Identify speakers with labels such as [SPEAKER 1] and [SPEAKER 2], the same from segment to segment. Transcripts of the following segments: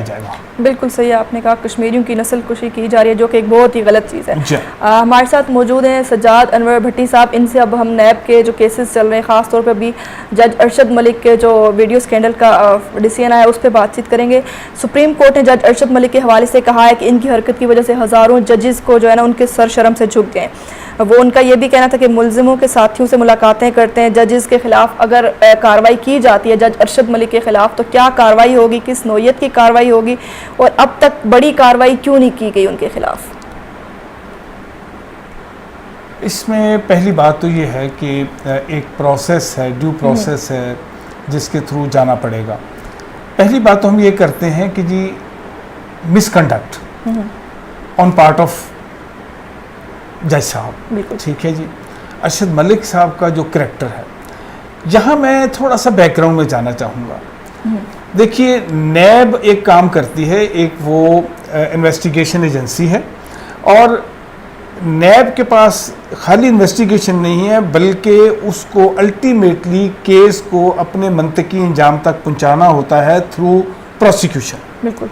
[SPEAKER 1] जाएगा।
[SPEAKER 2] बिल्कुल सही आपने कहा, कश्मीरियों की नस्ल कुशी की जा रही है जो कि एक बहुत ही गलत चीज़ है। हमारे साथ मौजूद हैं सज्जाद अनवर भट्टी साहब। इनसे अब हम नैब के जो केसेस चल रहे हैं, ख़ास तौर पर अभी जज अरशद मलिक के जो वीडियो स्कैंडल का डिसीजन आया उस पर बातचीत करेंगे। सुप्रीम कोर्ट ने जज अरशद मलिक के हवाले से कहा है कि इनकी हरकत की वजह से हज़ारों जजेस को जो है ना उनके सर शर्म से झुक गए। वो उनका ये भी कहना था कि मुलजिमों के साथियों से मुलाकातें करते हैं जजेस के ख़िलाफ़। अगर कार्रवाई की जाती है जज अरशद मलिक के ख़िलाफ़ तो क्या कार्रवाई होगी, किस नौयत की कार्रवाई होगी, और अब तक बड़ी कार्रवाई क्यों नहीं की गई उनके खिलाफ?
[SPEAKER 1] इसमें पहली बात तो ये है कि एक प्रोसेस है, ड्यू प्रोसेस है जिसके थ्रू जाना पड़ेगा। पहली बात तो हम ये करते हैं कि जी मिसकंडक्ट ऑन पार्ट ऑफ जज साहब, ठीक है जी। अरशद मलिक साहब का जो करैक्टर है, यहाँ मैं थोड़ा सा बैकग्राउंड में जाना चाहूँगा। देखिए, नैब एक काम करती है, एक वो इन्वेस्टिगेशन एजेंसी है, और नैब के पास खाली इन्वेस्टिगेशन नहीं है बल्कि उसको अल्टीमेटली केस को अपने मंतकी अंजाम तक पहुंचाना होता है थ्रू प्रोसिक्यूशन।
[SPEAKER 2] बिल्कुल।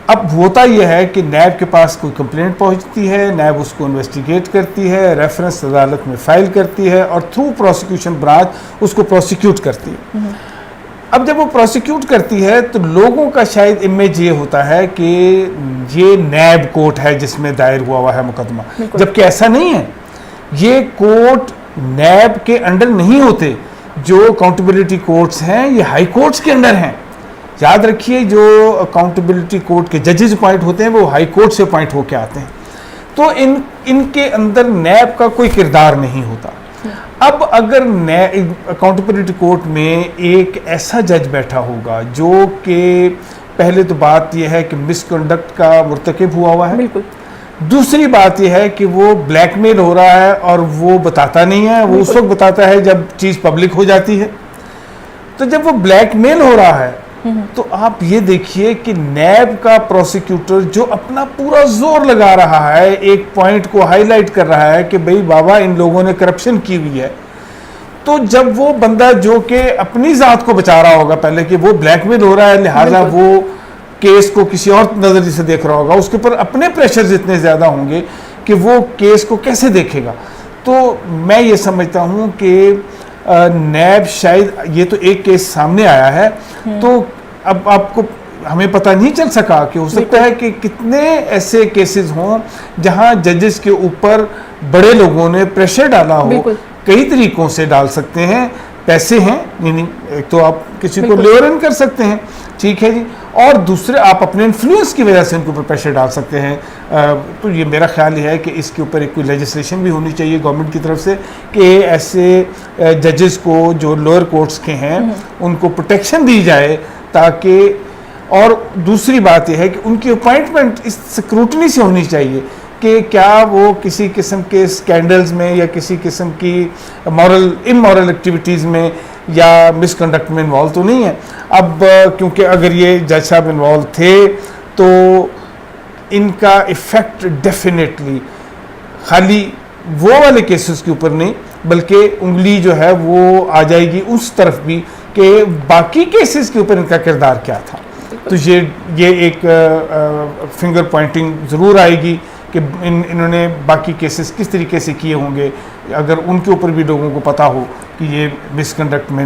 [SPEAKER 1] अब होता यह है कि नैब के पास कोई कंप्लेंट पहुंचती है, नैब उसको इन्वेस्टिगेट करती है, रेफरेंस अदालत में फाइल करती है और थ्रू प्रोसिक्यूशन ब्रांच उसको प्रोसिक्यूट करती है। अब जब वो प्रोसिक्यूट करती है तो लोगों का शायद इमेज ये होता है कि ये नैब कोर्ट है जिसमें दायर हुआ है मुकदमा, जबकि ऐसा नहीं है। ये कोर्ट नैब के अंडर नहीं होते। जो अकाउंटेबिलिटी कोर्ट्स हैं ये हाई कोर्ट्स के अंडर हैं। याद रखिए, जो अकाउंटेबिलिटी कोर्ट के जजेस अपॉइंट होते हैं वो हाई कोर्ट से अपॉइंट होकर आते हैं। तो इनके अंदर नैब का कोई किरदार नहीं होता। अब अगर अकाउंटेबिलिटी कोर्ट में एक ऐसा जज बैठा होगा जो कि पहले तो बात यह है कि मिसकंडक्ट का मुर्तकिब हुआ है, बिल्कुल। दूसरी बात यह है कि वो ब्लैकमेल हो रहा है और वो बताता नहीं है, वो उस वक्त बताता है जब चीज़ पब्लिक हो जाती है। तो जब वो ब्लैकमेल हो रहा है तो आप ये देखिए कि नैब का प्रोसिक्यूटर जो अपना पूरा जोर लगा रहा है, एक पॉइंट को हाईलाइट कर रहा है कि भाई बाबा इन लोगों ने करप्शन की हुई है, तो जब वो बंदा जो कि अपनी जात को बचा रहा होगा पहले कि वो ब्लैकमेल हो रहा है, लिहाजा वो केस को किसी और नजरिए से देख रहा होगा, उसके ऊपर अपने प्रेशर इतने ज्यादा होंगे कि वो केस को कैसे देखेगा। तो मैं ये समझता हूँ कि नैब शायद, ये तो एक केस सामने आया है, तो अब आपको हमें पता नहीं चल सका कि हो सकता है कि कितने ऐसे केसेस हों जहां जजेस के ऊपर बड़े लोगों ने प्रेशर डाला हो। कई तरीकों से डाल सकते हैं, पैसे हैं, यानी एक तो आप किसी को लेवर इन कर सकते हैं, ठीक है जी, और दूसरे आप अपने इन्फ्लुएंस की वजह से उनके ऊपर प्रेशर डाल सकते हैं। तो ये मेरा ख्याल है कि इसके ऊपर एक कोई लेजिस्लेशन भी होनी चाहिए गवर्नमेंट की तरफ से कि ऐसे जजेस को जो लोअर कोर्ट्स के हैं उनको प्रोटेक्शन दी जाए, ताकि, और दूसरी बात यह है कि उनकी अपॉइंटमेंट इस स्क्रूटनी से होनी चाहिए कि क्या वो किसी किस्म के स्कैंडल्स में या किसी किस्म की इमोरल एक्टिविटीज़ में या मिसकंडक्ट में इन्वॉल्व तो नहीं है। अब क्योंकि अगर ये जज साहब इन्वॉल्व थे तो इनका इफ़ेक्ट डेफिनेटली खाली वो वाले केसेस के ऊपर नहीं, बल्कि उंगली जो है वो आ जाएगी उस तरफ भी कि बाकी केसेस के ऊपर इनका किरदार क्या था। तो ये एक फिंगर पॉइंटिंग ज़रूर आएगी कि इन्होंने बाकी केसेस किस तरीके से किए होंगे, अगर उनके ऊपर भी लोगों को पता हो कि ये मिसकंडक्ट में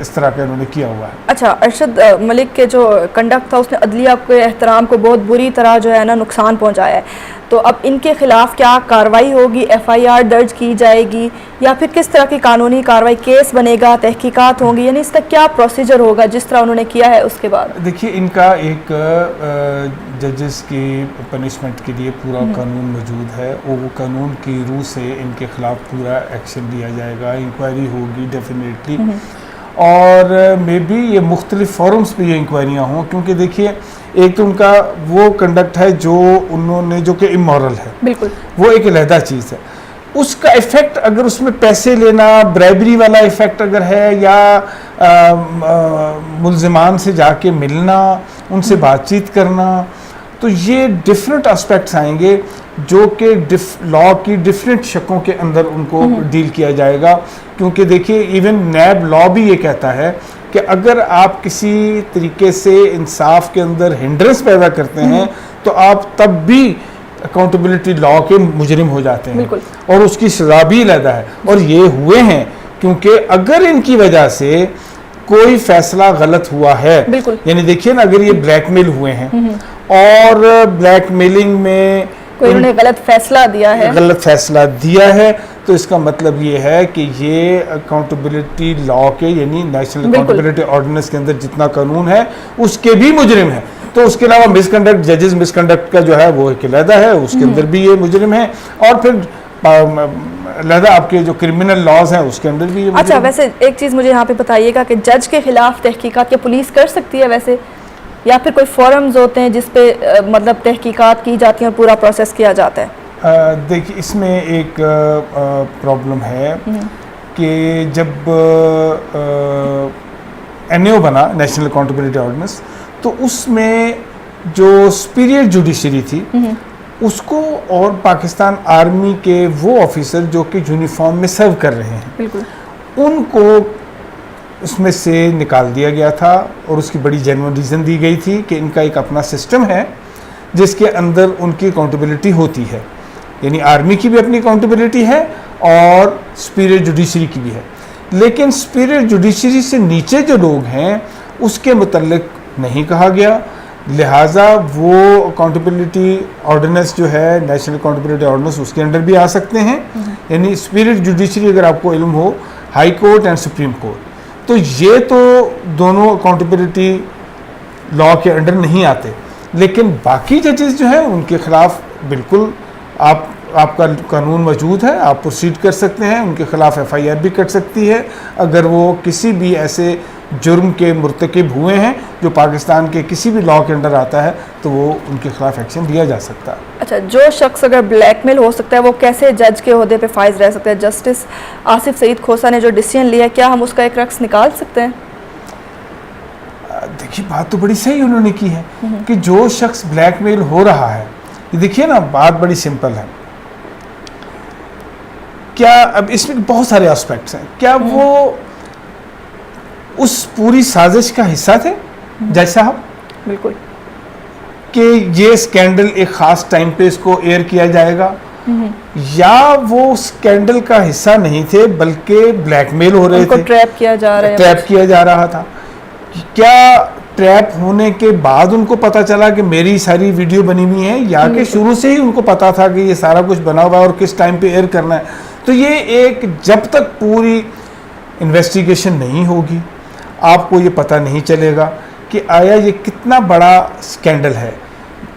[SPEAKER 1] इस तरह का इन्होंने किया हुआ है।
[SPEAKER 2] अच्छा, अरशद मलिक के जो कंडक्ट था उसने अदलिया के एहतराम को बहुत बुरी तरह जो है ना नुकसान पहुंचाया है। तो अब इनके खिलाफ क्या कार्रवाई होगी, FIR दर्ज की जाएगी या फिर किस तरह की कानूनी कार्रवाई, केस बनेगा, तहकीकात होंगी, यानी इसका क्या प्रोसीजर होगा जिस तरह उन्होंने किया है उसके बाद?
[SPEAKER 1] देखिए, इनका एक जजेस की पनिशमेंट के लिए पूरा कानून मौजूद है, वो कानून की रूह से इनके खिलाफ पूरा एक्शन लिया जाएगा, इंक्वायरी होगी डेफिनेटली, और मे बी ये मुख्तलिफ फॉरम्स पे ये इंक्वायरियाँ हों, क्योंकि देखिए एक तो उनका वो कंडक्ट है जो उन्होंने, जो कि इमोरल है, बिल्कुल, वो एक अलहदा चीज़ है। उसका इफ़ेक्ट अगर उसमें पैसे लेना, ब्राइबरी वाला इफ़ेक्ट अगर है, या मुल्ज़िमान से जाके मिलना, उनसे बातचीत करना, तो ये डिफरेंट एस्पेक्ट्स आएंगे जो कि लॉ की डिफरेंट शकों के अंदर उनको डील किया जाएगा। क्योंकि देखिए, इवन नैब लॉ भी ये कहता है कि अगर आप किसी तरीके से इंसाफ के अंदर हिंड्रेंस पैदा करते हैं तो आप तब भी अकाउंटेबिलिटी लॉ के मुजरिम हो जाते हैं और उसकी सजा भी अलग है। और ये हुए हैं क्योंकि अगर इनकी वजह से कोई फैसला गलत हुआ है, यानी देखिए ना, अगर ये ब्लैकमेल हुए हैं और ब्लैकमेलिंग में
[SPEAKER 2] कोई उन्होंने गलत फैसला दिया है
[SPEAKER 1] तो इसका मतलब ये है कि ये अकाउंटेबिलिटी लॉ के यानी नेशनल अकाउंटेबिलिटी ऑर्डिनेंस के अंदर जितना कानून है उसके भी मुजरिम है। तो उसके अलावा मिसकंडक्ट, जजेस मिसकंडक्ट का जो है वो एक अलहदा है, उसके अंदर भी ये मुजरिम है। और फिर अलहदा आपके जो क्रिमिनल लॉज हैं उसके अंदर भी ये
[SPEAKER 2] अच्छा, वैसे एक चीज़ मुझे यहाँ पे बताइएगा कि जज के खिलाफ तहकीकात क्या पुलिस कर सकती है वैसे, या फिर कोई फोरम्स होते हैं जिसपे मतलब तहकीकात की जाती हैं और पूरा प्रोसेस किया जाता है?
[SPEAKER 1] देखिए, इसमें एक प्रॉब्लम है कि जब NAO बना, नेशनल अकाउंटेबिलिटी ऑर्डिनेंस, तो उसमें जो सुपीरियर जुडिशरी थी उसको और पाकिस्तान आर्मी के वो ऑफिसर जो कि यूनिफॉर्म में सर्व कर रहे हैं उनको उसमें से निकाल दिया गया था। और उसकी बड़ी जेन्युइन रीज़न दी गई थी कि इनका एक अपना सिस्टम है जिसके अंदर उनकी अकाउंटेबिलिटी होती है, यानी आर्मी की भी अपनी अकाउंटेबिलिटी है और सुपीरियर जुडिशरी की भी है। लेकिन सुपीरियर जुडिशरी से नीचे जो लोग हैं उसके मुतल्लिक नहीं कहा गया, लिहाजा वो अकाउंटेबिलिटी ऑर्डिनेंस जो है नेशनल अकाउंटेबिलिटी ऑर्डिनेंस उसके अंडर भी आ सकते हैं। यानी सुपीरियर जुडिशरी, अगर आपको इल्म हो, high court and supreme court, तो ये तो दोनों अकाउंटेबिलिटी लॉ के अंडर नहीं आते। लेकिन बाकी जजेस जो हैं उनके खिलाफ बिल्कुल आपका कानून मौजूद है, आप प्रोसीड कर सकते हैं, उनके खिलाफ FIR भी कट सकती है अगर वो किसी भी ऐसे जुर्म के मुर्तकिब हुए हैं जो पाकिस्तान के किसी भी लॉ के अंडर आता है, तो वो उनके खिलाफ एक्शन लिया जा सकता है।
[SPEAKER 2] अच्छा, जो शख्स अगर ब्लैकमेल हो सकता है वो कैसे जज के ओहदे पे फाइज रह सकता है? जस्टिस आसिफ सईद खोसा ने जो डिसीजन लिया, क्या हम उसका एक रक्स निकाल सकते हैं?
[SPEAKER 1] देखिए, बात तो बड़ी सही उन्होंने की है कि जो शख्स ब्लैकमेल हो रहा है, ये देखिए ना, बात बड़ी सिंपल है। क्या अब इसमें बहुत सारे एस्पेक्ट्स हैं, क्या वो उस पूरी साजिश का हिस्सा थे जज साहब?
[SPEAKER 2] बिल्कुल,
[SPEAKER 1] कि ये स्कैंडल एक खास टाइम पे इसको एयर किया जाएगा, या वो स्कैंडल का हिस्सा नहीं थे बल्कि ब्लैकमेल हो रहे थे,
[SPEAKER 2] ट्रैप किया जा रहा
[SPEAKER 1] था। क्या ट्रैप होने के बाद उनको पता चला कि मेरी सारी वीडियो बनी हुई है, या कि शुरू से ही उनको पता था कि ये सारा कुछ बना हुआ है और किस टाइम पे एयर करना है? तो ये एक, जब तक पूरी इन्वेस्टिगेशन नहीं होगी आपको ये पता नहीं चलेगा कि आया ये कितना बड़ा स्कैंडल है,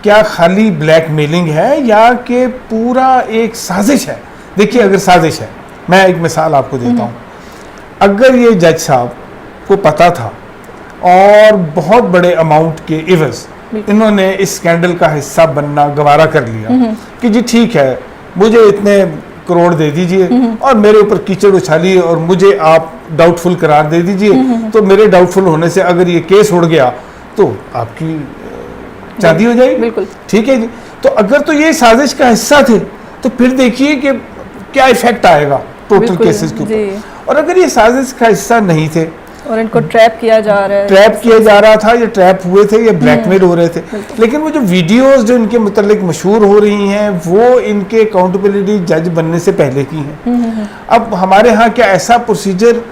[SPEAKER 1] क्या खाली ब्लैकमेलिंग है या कि पूरा एक साजिश है। देखिए, अगर साजिश है, मैं एक मिसाल आपको देता हूँ। अगर ये जज साहब को पता था और बहुत बड़े अमाउंट के इवज इन्होंने इस स्कैंडल का हिस्सा बनना गवारा कर लिया कि जी ठीक है, मुझे इतने करोड़ दे दीजिए और मेरे ऊपर कीचड़ उछालिए और मुझे आप डाउटफुल करार दे दीजिए, तो मेरे डाउटफुल होने से अगर ये केस उड़ गया तो आपकी चांदी हो जाएगी।
[SPEAKER 2] बिल्कुल
[SPEAKER 1] ठीक है जी। तो अगर तो ये साजिश का हिस्सा थे तो फिर देखिए कि क्या इफेक्ट आएगा टोटल केसेस के ऊपर। और अगर ये साजिश का हिस्सा नहीं थे
[SPEAKER 2] और इनको ट्रैप किया जा
[SPEAKER 1] रहा था, या ट्रैप हुए थे, या ब्लैकमेल हो रहे थे, लेकिन वो जो वीडियोस जो इनके मुतालिक मशहूर हो रही हैं वो इनके अकाउंटेबिलिटी जज बनने से पहले की हैं। अब हमारे यहाँ क्या ऐसा प्रोसीजर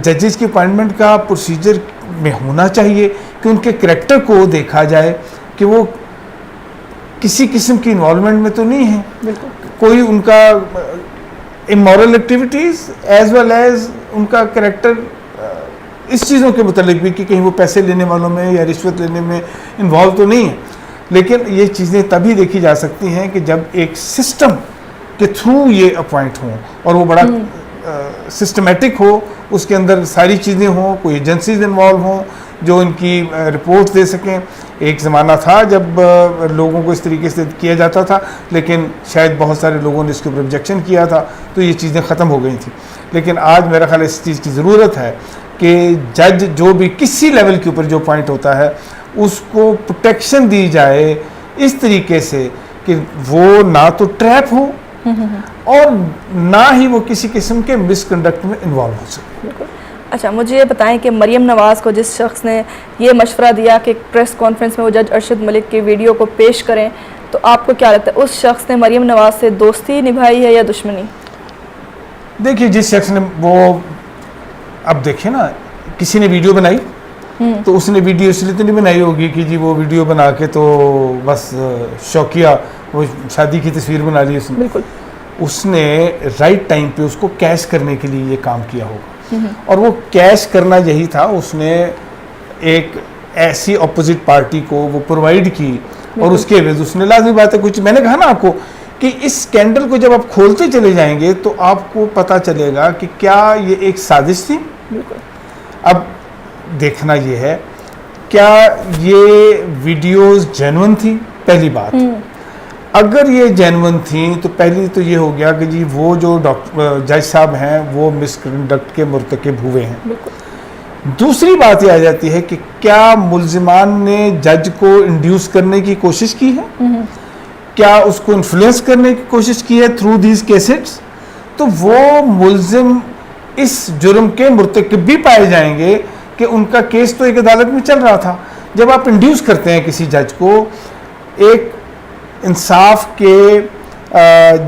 [SPEAKER 1] जजेस की अपॉइंटमेंट का प्रोसीजर में होना चाहिए कि उनके करैक्टर को देखा जाए कि वो किसी किस्म की इन्वॉल्वमेंट में तो नहीं है, कोई उनका immoral activities as well as उनका करैक्टर इस चीज़ों के मुतालिक भी कि कहीं वो पैसे लेने वालों में या रिश्वत लेने में इन्वॉल्व तो नहीं है। लेकिन ये चीज़ें तभी देखी जा सकती हैं कि जब एक सिस्टम के थ्रू ये अपॉइंट हों और वो बड़ा सिस्टमेटिक हो, उसके अंदर सारी चीज़ें हों, कोई एजेंसीज इन्वॉल्व हों जो इनकी रिपोर्ट दे सकें। एक ज़माना था जब लोगों को इस तरीके से किया जाता था, लेकिन शायद बहुत सारे लोगों ने इसके ऊपर ऑब्जेक्शन किया था, तो ये चीज़ें ख़त्म हो गई थी। लेकिन आज मेरा ख्याल इस चीज़ की ज़रूरत है कि जज जो भी किसी लेवल के ऊपर जो पॉइंट होता है उसको प्रोटेक्शन दी जाए इस तरीके से कि वो ना तो ट्रैप हो और ना ही वो किसी किस्म के मिसकंडक्ट में इन्वॉल्व हो सके।
[SPEAKER 2] अच्छा, मुझे ये बताएं कि मरियम नवाज़ को जिस शख्स ने ये मशवरा दिया कि प्रेस कॉन्फ्रेंस में वो जज अरशद मलिक की वीडियो को पेश करें, तो आपको क्या लगता है उस शख्स ने मरियम नवाज़ से दोस्ती निभाई है या दुश्मनी?
[SPEAKER 1] देखिए, जिस शख्स ने वो, अब देखिए ना, किसी ने वीडियो बनाई तो उसने वीडियो इसलिए तो नहीं बनाई होगी कि जी वो वीडियो बना के तो बस शौकिया वो शादी की तस्वीर बना ली उसने।
[SPEAKER 2] बिल्कुल।
[SPEAKER 1] उसने राइट टाइम पे उसको कैश करने के लिए ये काम किया होगा, और वो कैश करना यही था। उसने एक ऐसी अपोजिट पार्टी को वो प्रोवाइड की, और उसके एवज उसने, लाजमी बात है, कुछ, मैंने कहा ना आपको कि इस स्कैंडल को जब आप खोलते चले जाएंगे तो आपको पता चलेगा कि क्या ये एक साजिश थी। अब देखना ये है, क्या ये वीडियोस जेन्युइन थी, पहली बात। अगर ये जेन्युइन थी तो पहली तो ये हो गया कि जी वो जो डॉक्टर जज साहब हैं वो मिसकंडक्ट के मुर्तकिब हुए हैं। दूसरी बात ये आ जाती है कि क्या मुल्जिमान ने जज को इंड्यूस करने की कोशिश की है, क्या उसको इन्फ्लुएंस करने की कोशिश की है थ्रू दीज केसेस, तो वो मुल्जिम इस जुर्म के मुर्तकिब भी पाए जाएंगे कि उनका केस तो एक अदालत में चल रहा था। जब आप इंड्यूस करते हैं किसी जज को, एक इंसाफ के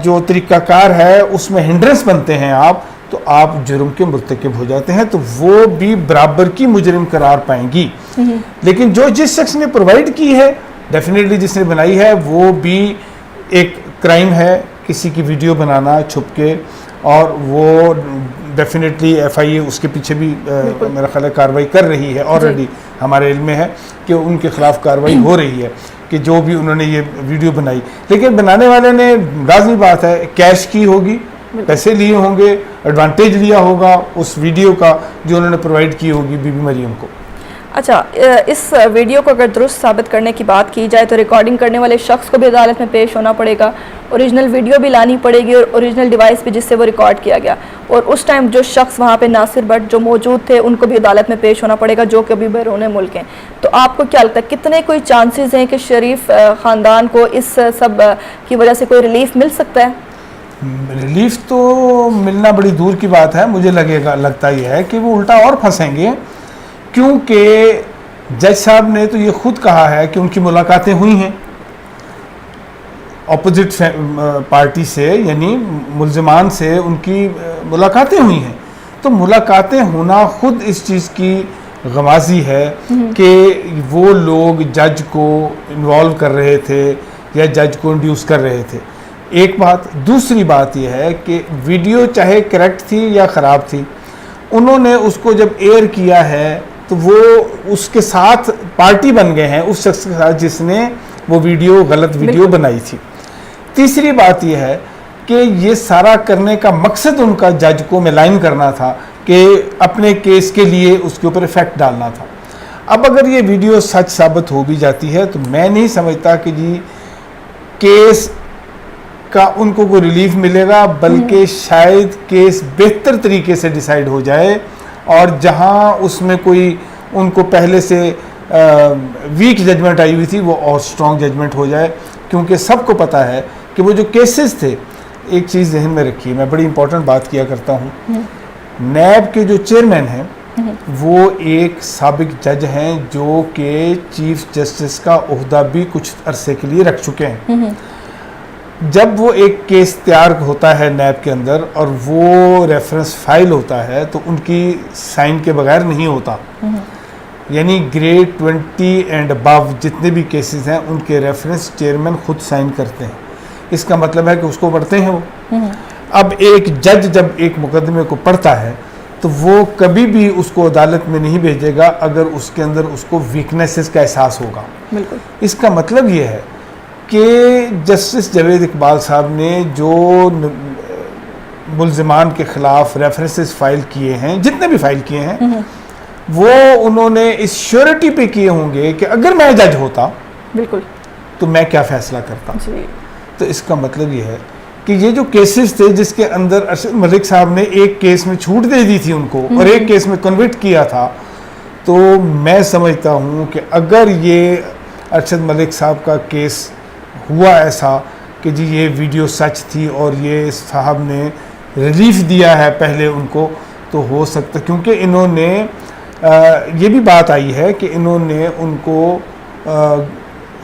[SPEAKER 1] जो तरीक़ाकार है उसमें हिंड्रेंस बनते हैं आप, तो आप जुर्म के मुर्तकिब हो जाते हैं, तो वो भी बराबर की मुजरिम करार पाएंगी। लेकिन जो जिस शख्स ने प्रोवाइड की है, डेफिनेटली जिसने बनाई है, वो भी एक क्राइम है, किसी की वीडियो बनाना छुप के, और वो डेफिनेटली FIA उसके पीछे भी मेरा ख्याल है कार्रवाई कर रही है। ऑलरेडी हमारे इल्म में है कि उनके खिलाफ कार्रवाई हो रही है कि जो भी उन्होंने ये वीडियो बनाई। लेकिन बनाने वाले ने, लाज़मी बात है, कैश की होगी, पैसे लिए होंगे, एडवांटेज लिया होगा उस वीडियो का जो उन्होंने प्रोवाइड की होगी बीबी मरियम को।
[SPEAKER 2] अच्छा, इस वीडियो को अगर दुरुस्त साबित करने की बात की जाए तो रिकॉर्डिंग करने वाले शख्स को भी अदालत में पेश होना पड़ेगा, ओरिजिनल वीडियो भी लानी पड़ेगी और ओरिजिनल डिवाइस भी जिससे वो रिकॉर्ड किया गया, और उस टाइम जो शख्स वहाँ पे नासिर भट्ट जो मौजूद थे उनको भी अदालत में पेश होना पड़ेगा, जो कि अभी बैरून मुल्क हैं। तो आपको क्या लगता है कितने कोई चांसेस हैं कि शरीफ ख़ानदान को इस सब की वजह से कोई रिलीफ मिल सकता है?
[SPEAKER 1] रिलीफ तो मिलना बड़ी दूर की बात है। मुझे लगता ही है कि वो उल्टा और फंसेंगे, क्योंकि जज साहब ने तो ये खुद कहा है कि उनकी मुलाकातें हुई हैं अपोजिट पार्टी से, यानी मुल्जिमान से उनकी मुलाकातें हुई हैं। तो मुलाकातें होना खुद इस चीज़ की गमाजी है कि वो लोग जज को इन्वॉल्व कर रहे थे या जज को इंड्यूस कर रहे थे। एक बात। दूसरी बात यह है कि वीडियो चाहे करेक्ट थी या ख़राब थी, उन्होंने उसको जब एयर किया है तो वो उसके साथ पार्टी बन गए हैं, उस शख्स के साथ जिसने वो वीडियो, गलत वीडियो बनाई थी। तीसरी बात यह है कि ये सारा करने का मकसद उनका जज को मेलाइन करना था कि अपने केस के लिए उसके ऊपर इफेक्ट डालना था। अब अगर ये वीडियो सच साबित हो भी जाती है तो मैं नहीं समझता कि जी केस का उनको कोई रिलीफ मिलेगा, बल्कि शायद केस बेहतर तरीके से डिसाइड हो जाए, और जहां उसमें कोई उनको पहले से वीक जजमेंट आई हुई थी वो और स्ट्रॉन्ग जजमेंट हो जाए। क्योंकि सबको पता है कि वो जो केसेस थे, एक चीज़ जहन में रखिए, मैं बड़ी इंपॉर्टेंट बात किया करता हूँ, नैब के जो चेयरमैन हैं वो एक साबिक जज हैं जो कि चीफ जस्टिस का ओहदा भी कुछ अरसे के लिए रख चुके हैं। जब वो एक केस तैयार होता है नैब के अंदर और वो रेफरेंस फाइल होता है तो उनकी साइन के बगैर नहीं होता, यानी ग्रेड 20 एंड अबव जितने भी केसेस हैं उनके रेफरेंस चेयरमैन खुद साइन करते हैं। इसका मतलब है कि उसको पढ़ते हैं वो। अब एक जज जब एक मुकदमे को पढ़ता है तो वो कभी भी उसको अदालत में नहीं भेजेगा अगर उसके अंदर उसको वीकनेसेस का एहसास होगा।
[SPEAKER 2] बिल्कुल।
[SPEAKER 1] इसका मतलब ये है कि जस्टिस जावेद इकबाल साहब ने जो मुल्जिमान के ख़िलाफ़ रेफरेंसेस फ़ाइल किए हैं, जितने भी फ़ाइल किए हैं, वो उन्होंने इस श्योरिटी पे किए होंगे कि अगर मैं जज होता
[SPEAKER 2] बिल्कुल
[SPEAKER 1] तो मैं क्या फ़ैसला करता।
[SPEAKER 2] जी।
[SPEAKER 1] तो इसका मतलब ये है कि ये जो केसेस थे जिसके अंदर अरशद मलिक साहब ने एक केस में छूट दे दी थी उनको और एक केस में कन्विक्ट किया था, तो मैं समझता हूँ कि अगर ये अरशद मलिक साहब का केस हुआ ऐसा कि जी ये वीडियो सच थी और ये साहब ने रिलीफ दिया है पहले उनको, तो हो सकता, क्योंकि इन्होंने ये भी बात आई है कि इन्होंने उनको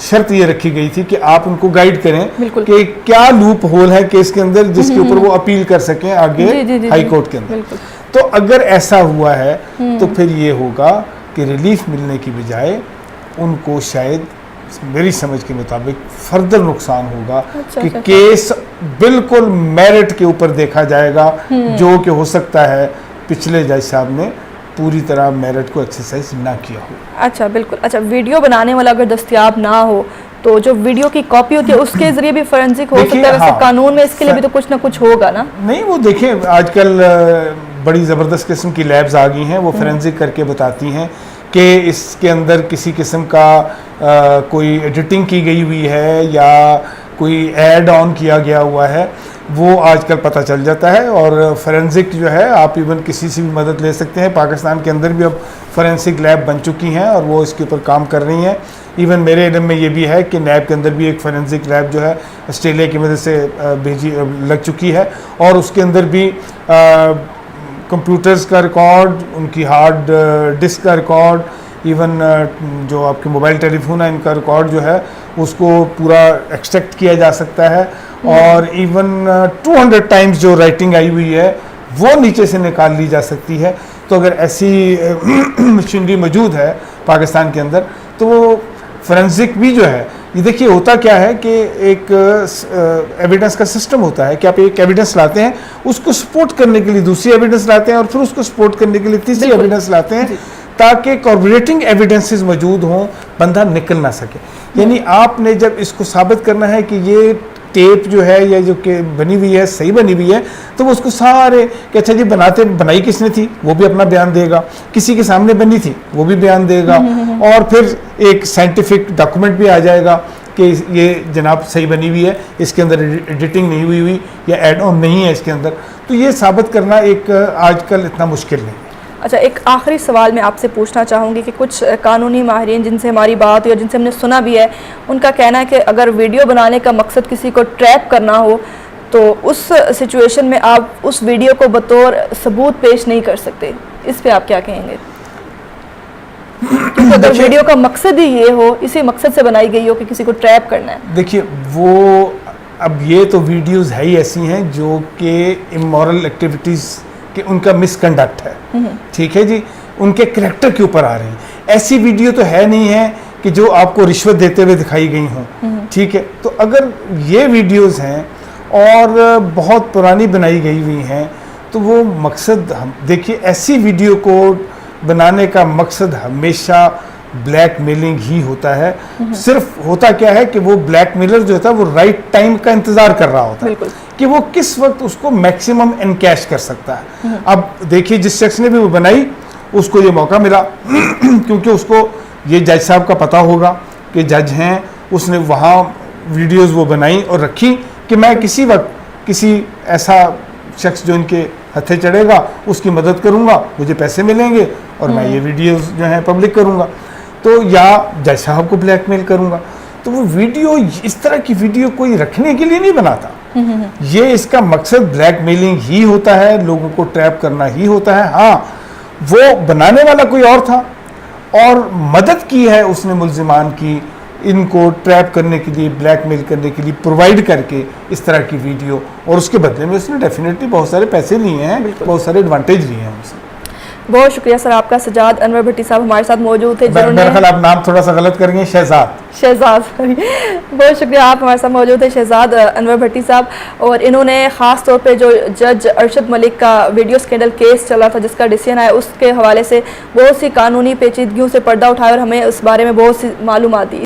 [SPEAKER 1] शर्त ये रखी गई थी कि आप उनको गाइड करें कि क्या लूप होल है केस के अंदर जिसके ऊपर वो अपील कर सकें आगे हाई कोर्ट के अंदर। तो अगर ऐसा हुआ है तो फिर ये होगा कि रिलीफ मिलने की बजाय उनको शायद मेरी समझ के मुताबिक फर्दर नुकसान होगा कि केस बिल्कुल मेरिट के ऊपर देखा जाएगा, जो कि हो सकता है पिछले जज साहब ने पूरी तरह मेरिट को एक्सरसाइज ना किया हो।
[SPEAKER 2] अच्छा, बिल्कुल। अच्छा, वीडियो बनाने वाला अगर दस्तयाब ना हो तो जो वीडियो की कॉपी होती है उसके जरिए भी फोरेंसिक हो सकता है। वैसे कानून में इसके लिए भी तो कुछ ना कुछ होगा ना? नहीं,
[SPEAKER 1] वो देखिए आजकल बड़ी ज़बरदस्त किस्म की लैब्स आ गई हैं, वो फोरेंसिक करके बताती हैं कि इसके अंदर किसी किस्म का कोई एडिटिंग की गई हुई है या कोई ऐड ऑन किया गया हुआ है, वो आजकल पता चल जाता है। और फोरेंसिक जो है आप इवन किसी से भी मदद ले सकते हैं। पाकिस्तान के अंदर भी अब फोरेंसिक लैब बन चुकी हैं और वो इसके ऊपर काम कर रही हैं। इवन मेरे इल्म में ये भी है कि नैब के अंदर भी एक फोरेंसिक लैब जो है ऑस्ट्रेलिया की मदद से भेजी लग चुकी है और उसके अंदर भी कंप्यूटर्स का रिकॉर्ड, उनकी हार्ड डिस्क का रिकॉर्ड, इवन जो आपके मोबाइल टेलीफोन है इनका रिकॉर्ड जो है उसको पूरा एक्सट्रैक्ट किया जा सकता है। और इवन 200 टाइम्स जो राइटिंग आई हुई है वो नीचे से निकाल ली जा सकती है। तो अगर ऐसी मशीनरी मौजूद है पाकिस्तान के अंदर तो वो फोरेंसिक भी जो है, ये देखिए होता क्या है कि एक एविडेंस का सिस्टम होता है कि आप एक एविडेंस लाते हैं, उसको सपोर्ट करने के लिए दूसरी एविडेंस लाते हैं और फिर उसको सपोर्ट करने के लिए तीसरी एविडेंस लाते हैं ताकि कॉर्पोरेटिंग एविडेंसेस मौजूद हों, बंदा निकल ना सके। यानी आपने जब इसको साबित करना है कि ये टेप जो है या जो कि बनी हुई है सही बनी हुई है, तो वो उसको सारे कि अच्छा जी बनाई किसने थी वो भी अपना बयान देगा, किसी के सामने बनी थी वो भी बयान देगा और फिर एक साइंटिफिक डॉक्यूमेंट भी आ जाएगा कि ये जनाब सही बनी हुई है, इसके अंदर एडिटिंग नहीं हुई हुई या एड ऑन नहीं है इसके अंदर। तो ये साबित करना एक आजकल इतना मुश्किल नहीं।
[SPEAKER 2] अच्छा, एक आखिरी सवाल मैं आपसे पूछना चाहूँगी कि कुछ कानूनी माहिरीन जिनसे हमारी बात हुई और जिनसे हमने सुना भी है, उनका कहना है कि अगर वीडियो बनाने का मकसद किसी को ट्रैप करना हो तो उस सिचुएशन में आप उस वीडियो को बतौर सबूत पेश नहीं कर सकते। इस पे आप क्या कहेंगे? क्योंकि अगर वीडियो का मकसद ही ये हो, इसी मकसद से बनाई गई हो कि किसी को ट्रैप करना है।
[SPEAKER 1] देखिए वो अब ये तो वीडियोज़ है ही ऐसी हैं जो कि इमोरल एक्टिविटीज़ कि उनका मिसकंडक्ट है, ठीक है जी, उनके करैक्टर के ऊपर आ रही है। ऐसी वीडियो तो है नहीं है कि जो आपको रिश्वत देते हुए दिखाई गई हों, ठीक है। तो अगर ये वीडियोस हैं और बहुत पुरानी बनाई गई हुई हैं तो वो मकसद, हम देखिए ऐसी वीडियो को बनाने का मकसद हमेशा ब्लैकमेलिंग ही होता है। सिर्फ होता क्या है कि वो ब्लैकमेलर जो होता है वो राइट टाइम का इंतजार कर रहा होता है कि वो किस वक्त उसको मैक्सिमम एनकैश कर सकता है। अब देखिए जिस शख्स ने भी वो बनाई उसको ये मौका मिला क्योंकि उसको ये जज साहब का पता होगा कि जज हैं, उसने वहाँ वीडियोस वो बनाई और रखी कि मैं किसी वक्त किसी ऐसा शख्स जो इनके हथे चढ़ेगा उसकी मदद करूँगा, मुझे पैसे मिलेंगे और मैं ये वीडियोस जो हैं पब्लिक करूँगा, तो या जज साहब को ब्लैकमेल करूँगा। तो वो वीडियो, इस तरह की वीडियो कोई रखने के लिए नहीं बनाता। ये इसका मकसद ब्लैकमेलिंग ही होता है, लोगों को ट्रैप करना ही होता है। हाँ, वो बनाने वाला कोई और था और मदद की है उसने मुल्जिमान की इनको ट्रैप करने के लिए, ब्लैकमेल करने के लिए प्रोवाइड करके इस तरह की वीडियो, और उसके बदले में उसने डेफिनेटली बहुत सारे पैसे लिए हैं, बहुत सारे एडवांटेज लिए हैं उनसे।
[SPEAKER 2] बहुत शुक्रिया सर आपका। सजाद अनवर भट्टी साहब हमारे साथ मौजूद थे।
[SPEAKER 1] मेरा ख्याल आप नाम थोड़ा सा गलत कर गए, शहजाद
[SPEAKER 2] बहुत शुक्रिया, आप हमारे साथ मौजूद थे शहजाद अनवर भट्टी साहब, और इन्होंने ख़ास तौर पे जो जज अरशद मलिक का वीडियो स्कैंडल केस चला था जिसका डिसीजन आया उसके हवाले से बहुत सी कानूनी पेचीदगियों से पर्दा उठाया और हमें उस बारे में बहुत सी मालूमात दी।